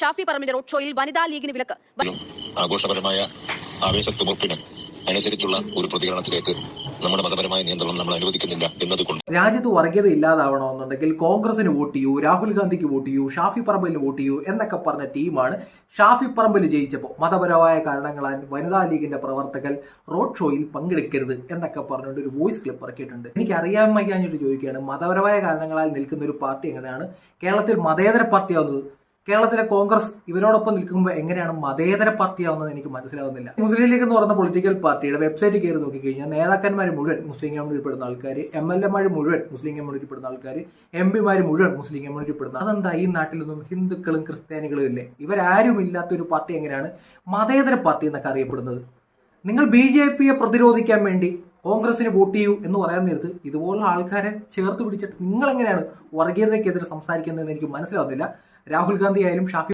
Shafi പറമ്പിന്റെ road ഷോയിൽ വനിതാ ലീഗിന് വിലക്ക്. ആഘോഷപരമായ ആവേശത്തുമർപ്പിന് അനുസരിച്ചുള്ള ഒരു പ്രതികരണത്തിലേക്ക് നമ്മുടെ മതപരമായ നിയന്ത്രണം നമ്മൾ അനുവദിക്കുന്നില്ല എന്നതുകൊണ്ട് രാജ്യത്ത് വർഗീയത ഇല്ലാതാവണമെന്നുണ്ടെങ്കിൽ കോൺഗ്രസിന് വോട്ട് ചെയ്യൂ, രാഹുൽ ഗാന്ധിക്ക് വോട്ട് ചെയ്യൂ, ഷാഫി പറമ്പിലിന് വോട്ട് ചെയ്യൂ എന്നൊക്കെ പറഞ്ഞ ടീമാണ് ഷാഫി പറമ്പിൽ ജയിച്ചപ്പോൾ മതപരമായ കാരണങ്ങളാൽ വനിതാ ലീഗിന്റെ പ്രവർത്തകർ റോഡ് ഷോയിൽ പങ്കെടുക്കരുത് എന്നൊക്കെ പറഞ്ഞുകൊണ്ട് ഒരു വോയിസ് ക്ലിപ്പ് ഇറക്കിയിട്ടുണ്ട്. എനിക്ക് അറിയാൻ വയ്യാഞ്ഞിട്ട് ചോദിക്കുകയാണ്, മതപരമായ കാരണങ്ങളാൽ നിൽക്കുന്ന ഒരു പാർട്ടി എങ്ങനെയാണ് കേരളത്തിൽ മതേതര പാർട്ടിയാവുന്നത്? കേരളത്തിലെ കോൺഗ്രസ് ഇവരോടൊപ്പം നിൽക്കുമ്പോൾ എങ്ങനെയാണ് മതേതര പാർട്ടിയാവുന്നത് എനിക്ക് മനസ്സിലാവുന്നില്ല. മുസ്ലിം ലീഗ് എന്ന് പറയുന്ന പൊളിറ്റിക്കൽ പാർട്ടിയുടെ വെബ്സൈറ്റ് കയറി നോക്കിക്കഴിഞ്ഞാൽ നേതാക്കന്മാർ മുഴുവൻ മുസ്ലിം കമ്മ്യൂണിറ്റിപ്പെടുന്ന ആൾക്കാർ, MLA മുഴുവൻ മുസ്ലിം കമ്മ്യൂണിറ്റിപ്പെടുന്ന ആൾക്കാർ, MP മുഴുവൻ മുസ്ലിം കമ്മ്യൂണിറ്റിപ്പെടുന്ന. അതെന്താ ഈ നാട്ടിലൊന്നും ഹിന്ദുക്കളും ക്രിസ്ത്യാനികളും ഇല്ലേ? ഇവരാരും ഇല്ലാത്ത ഒരു പാർട്ടി എങ്ങനെയാണ് മതേതര പാർട്ടി എന്നൊക്കെ അറിയപ്പെടുന്നത്? നിങ്ങൾ BJP പ്രതിരോധിക്കാൻ വേണ്ടി കോൺഗ്രസിന് വോട്ട് ചെയ്യൂ എന്ന് പറയാൻ നേരത്ത് ഇതുപോലുള്ള ആൾക്കാരെ ചേർത്ത് പിടിച്ചിട്ട് നിങ്ങൾ എങ്ങനെയാണ് വർഗീയതയ്ക്കെതിരെ സംസാരിക്കുന്നതെന്ന് എനിക്ക് മനസ്സിലാവുന്നില്ല. രാഹുൽ ഗാന്ധി ആയാലും ഷാഫി